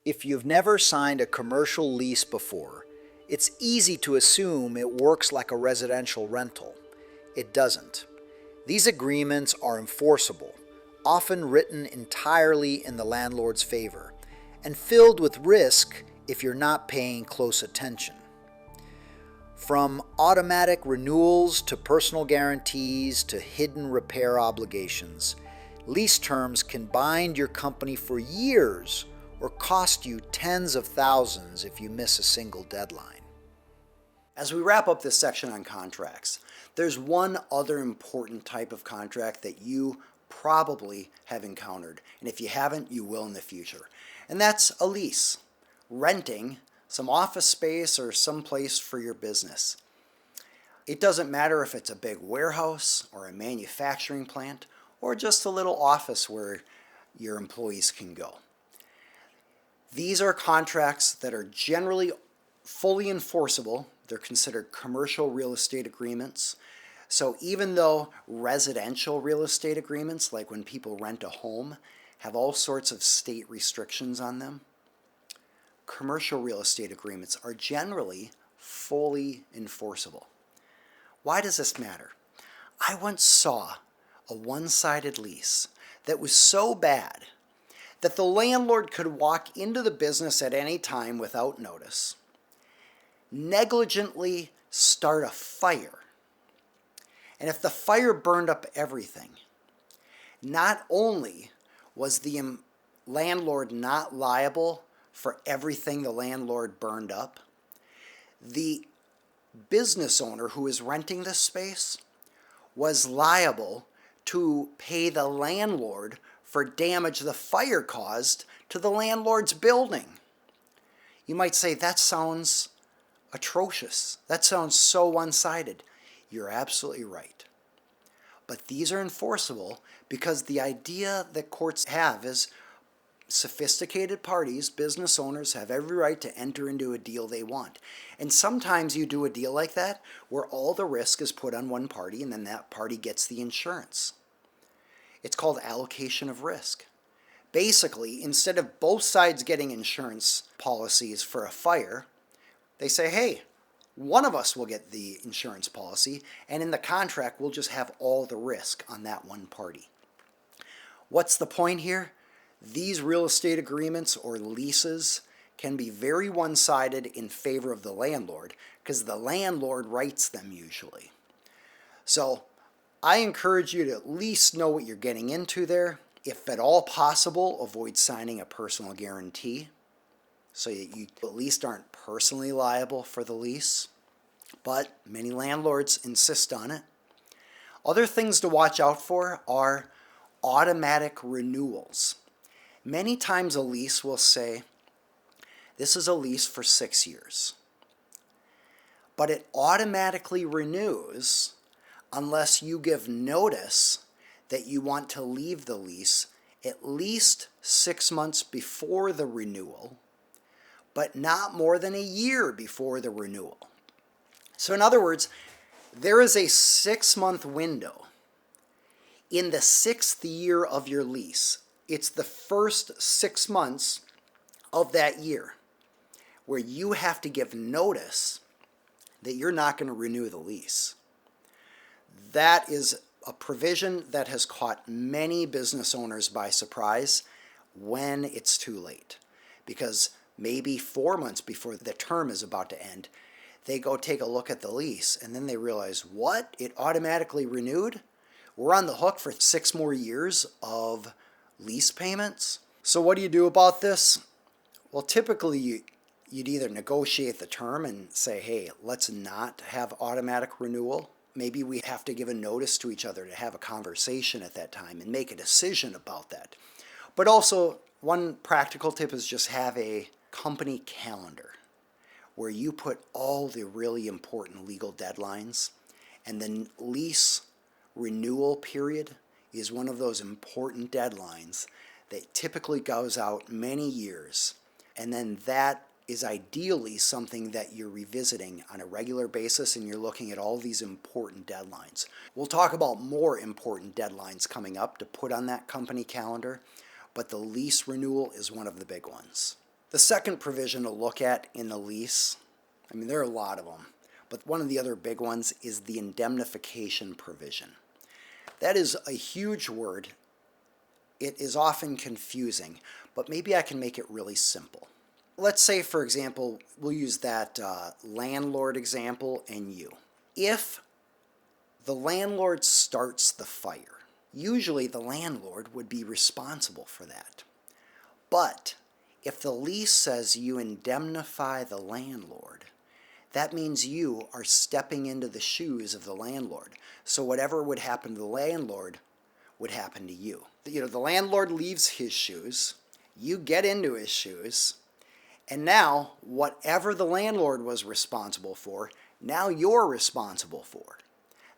If you've never signed a commercial lease before, it's easy to assume it works like a residential rental. It doesn't. These agreements are enforceable, often written entirely in the landlord's favor, and filled with risk if you're not paying close attention. From automatic renewals to personal guarantees to hidden repair obligations, lease terms can bind your company for years or cost you tens of thousands if you miss a single deadline. As we wrap up this section on contracts, there's one other important type of contract that you probably have encountered, and if you haven't, you will in the future. And that's a lease, renting some office space or some place for your business. It doesn't matter if it's a big warehouse or a manufacturing plant or just a little office where your employees can go. These are contracts that are generally fully enforceable. They're considered commercial real estate agreements. So even though residential real estate agreements, like when people rent a home, have all sorts of state restrictions on them, commercial real estate agreements are generally fully enforceable. Why does this matter? I once saw a one-sided lease that was so bad that the landlord could walk into the business at any time without notice, negligently start a fire, and if the fire burned up everything, not only was the landlord not liable for everything the landlord burned up, the business owner who is renting this space was liable to pay the landlord for damage the fire caused to the landlord's building. You might say, that sounds atrocious. That sounds so one-sided. You're absolutely right. But these are enforceable because the idea that courts have is sophisticated parties, business owners, have every right to enter into a deal they want. And sometimes you do a deal like that where all the risk is put on one party and then that party gets the insurance. It's called allocation of risk. Basically, instead of both sides getting insurance policies for a fire, they say, hey, one of us will get the insurance policy, and in the contract, we'll just have all the risk on that one party. What's the point here? These real estate agreements or leases can be very one-sided in favor of the landlord because the landlord writes them usually. So I encourage you to at least know what you're getting into there. If at all possible, avoid signing a personal guarantee so that you at least aren't personally liable for the lease. But many landlords insist on it. Other things to watch out for are automatic renewals. Many times a lease will say, this is a lease for 6 years. But it automatically renews unless you give notice that you want to leave the lease at least 6 months before the renewal, but not more than a year before the renewal. So in other words, there is a 6-month window. In the 6th year of your lease, it's the first 6 months of that year where you have to give notice that you're not going to renew the lease. That is a provision that has caught many business owners by surprise when it's too late. Because maybe 4 months before the term is about to end, they go take a look at the lease and then they realize, what? It automatically renewed? We're on the hook for 6 more years of lease payments? So what do you do about this? Well, typically you'd either negotiate the term and say, hey, let's not have automatic renewal. Maybe we have to give a notice to each other to have a conversation at that time and make a decision about that. But also, one practical tip is just have a company calendar where you put all the really important legal deadlines, and the lease renewal period is one of those important deadlines that typically goes out many years, and then that is ideally something that you're revisiting on a regular basis, and you're looking at all these important deadlines. We'll talk about more important deadlines coming up to put on that company calendar, but the lease renewal is one of the big ones. The second provision to look at in the lease, there are a lot of them, but one of the other big ones is the indemnification provision. That is a huge word. It is often confusing, but maybe I can make it really simple. Let's say, for example, we'll use that landlord example and you. If the landlord starts the fire, usually the landlord would be responsible for that. But if the lease says you indemnify the landlord, that means you are stepping into the shoes of the landlord. So whatever would happen to the landlord would happen to you. The landlord leaves his shoes, you get into his shoes, and now whatever the landlord was responsible for, now you're responsible for.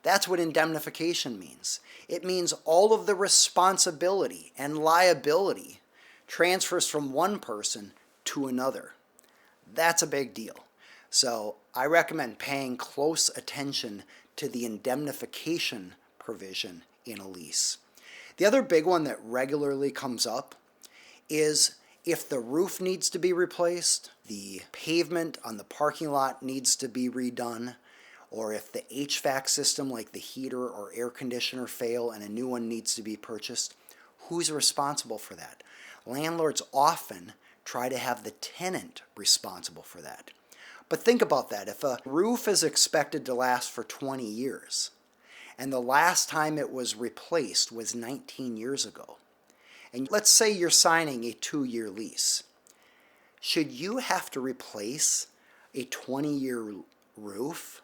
That's what indemnification means. It means all of the responsibility and liability transfers from one person to another. That's a big deal. So I recommend paying close attention to the indemnification provision in a lease. The other big one that regularly comes up is if the roof needs to be replaced, the pavement on the parking lot needs to be redone, or if the HVAC system like the heater or air conditioner fail and a new one needs to be purchased, who's responsible for that? Landlords often try to have the tenant responsible for that. But think about that. If a roof is expected to last for 20 years, and the last time it was replaced was 19 years ago, and let's say you're signing a 2-year lease, should you have to replace a 20-year roof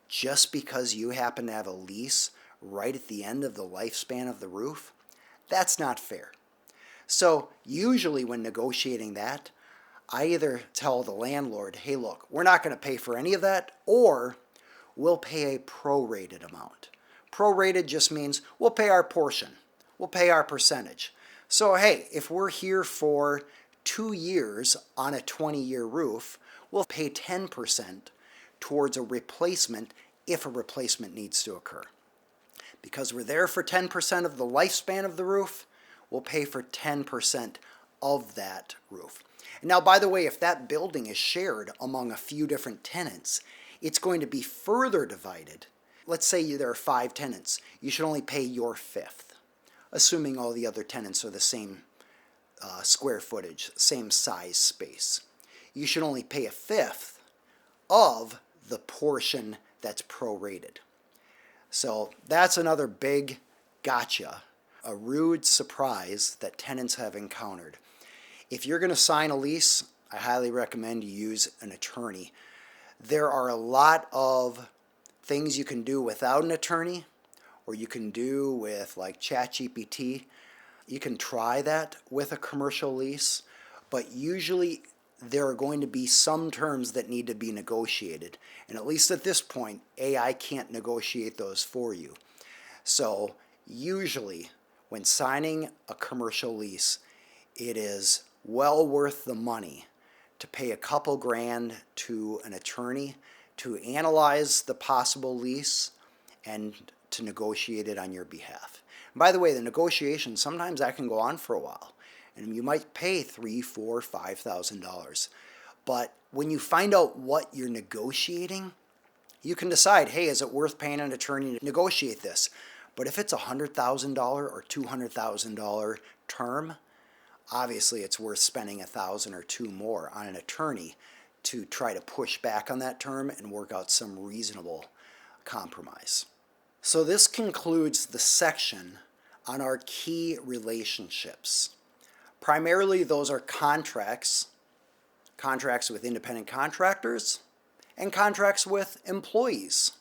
just because you happen to have a lease right at the end of the lifespan of the roof? That's not fair. So usually when negotiating that, I either tell the landlord, hey look, we're not going to pay for any of that, or we'll pay a prorated amount. Prorated just means we'll pay our portion. We'll pay our percentage. So hey, if we're here for 2 years on a 20-year roof, we'll pay 10% towards a replacement if a replacement needs to occur. Because we're there for 10% of the lifespan of the roof, we'll pay for 10% of that roof. And now, by the way, if that building is shared among a few different tenants, it's going to be further divided. Let's say there are 5 tenants. You should only pay your fifth, assuming all the other tenants are the same square footage, same size space. You should only pay a fifth of the portion that's prorated. So that's another big gotcha, a rude surprise that tenants have encountered. If you're going to sign a lease, I highly recommend you use an attorney. There are a lot of things you can do without an attorney, or you can do with like ChatGPT. You can try that with a commercial lease, but usually there are going to be some terms that need to be negotiated. And at least at this point, AI can't negotiate those for you. So usually when signing a commercial lease, it is well worth the money to pay a couple grand to an attorney to analyze the possible lease and to negotiate it on your behalf. And by the way, the negotiation, sometimes that can go on for a while. And you might pay $3,000, $4,000, $5,000. But when you find out what you're negotiating, you can decide, hey, is it worth paying an attorney to negotiate this? But if it's a $100,000 or $200,000 term, obviously it's worth spending $1,000 or $2,000 more on an attorney to try to push back on that term and work out some reasonable compromise. So this concludes the section on our key relationships. Primarily, those are contracts with independent contractors, and contracts with employees.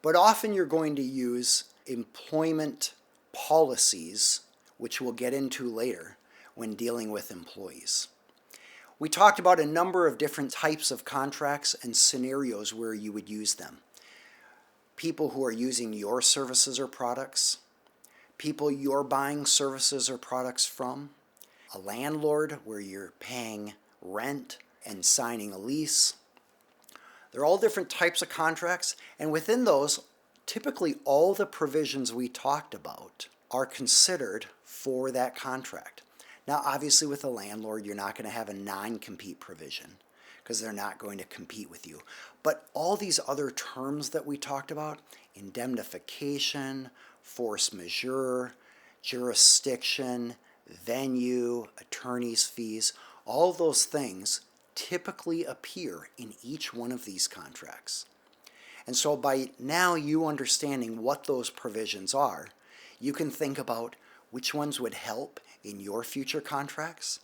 But often you're going to use employment policies, which we'll get into later when dealing with employees. We talked about a number of different types of contracts and scenarios where you would use them. People who are using your services or products, people you're buying services or products from, a landlord where you're paying rent and signing a lease. They're all different types of contracts, and within those, typically all the provisions we talked about are considered for that contract. Now, obviously with a landlord, you're not going to have a non-compete provision because they're not going to compete with you. But all these other terms that we talked about, indemnification, force majeure, jurisdiction, venue, attorney's fees, all those things typically appear in each one of these contracts. And so by now you understanding what those provisions are, you can think about which ones would help in your future contracts,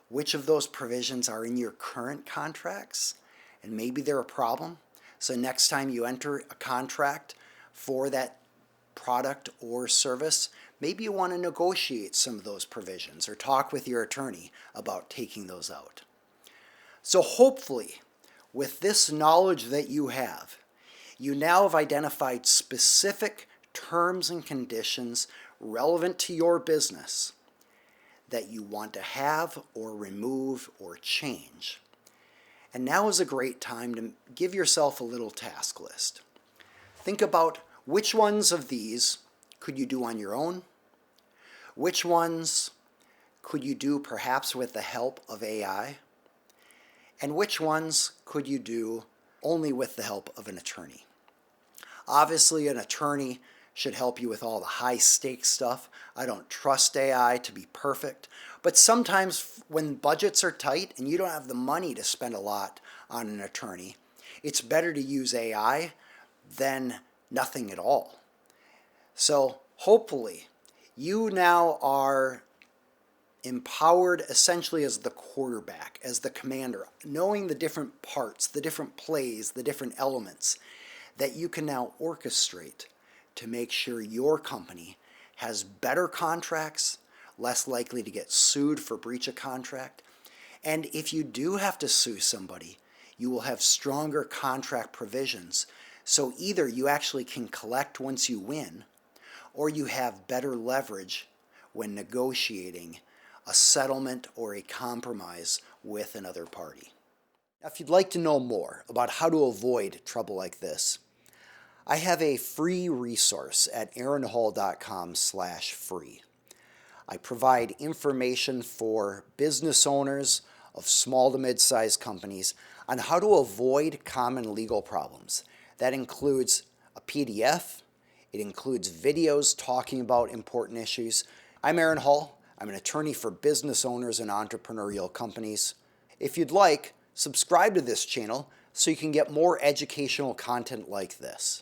which of those provisions are in your current contracts, and maybe they're a problem. So next time you enter a contract for that product or service, maybe you want to negotiate some of those provisions or talk with your attorney about taking those out. So hopefully, with this knowledge that you have, you now have identified specific terms and conditions relevant to your business that you want to have or remove or change. And now is a great time to give yourself a little task list. Think about which ones of these could you do on your own? Which ones could you do perhaps with the help of AI? And which ones could you do only with the help of an attorney? Obviously, an attorney should help you with all the high stakes stuff. I don't trust AI to be perfect, but sometimes when budgets are tight and you don't have the money to spend a lot on an attorney, it's better to use AI than nothing at all. So hopefully you now are empowered essentially as the quarterback, as the commander, knowing the different parts, the different plays, the different elements that you can now orchestrate to make sure your company has better contracts, less likely to get sued for breach of contract. And if you do have to sue somebody, you will have stronger contract provisions. So either you actually can collect once you win, or you have better leverage when negotiating a settlement or a compromise with another party. Now, if you'd like to know more about how to avoid trouble like this, I have a free resource at aaronhall.com/free. I provide information for business owners of small to mid-sized companies on how to avoid common legal problems. That includes a PDF. It includes videos talking about important issues. I'm Aaron Hall. I'm an attorney for business owners and entrepreneurial companies. If you'd like, subscribe to this channel so you can get more educational content like this.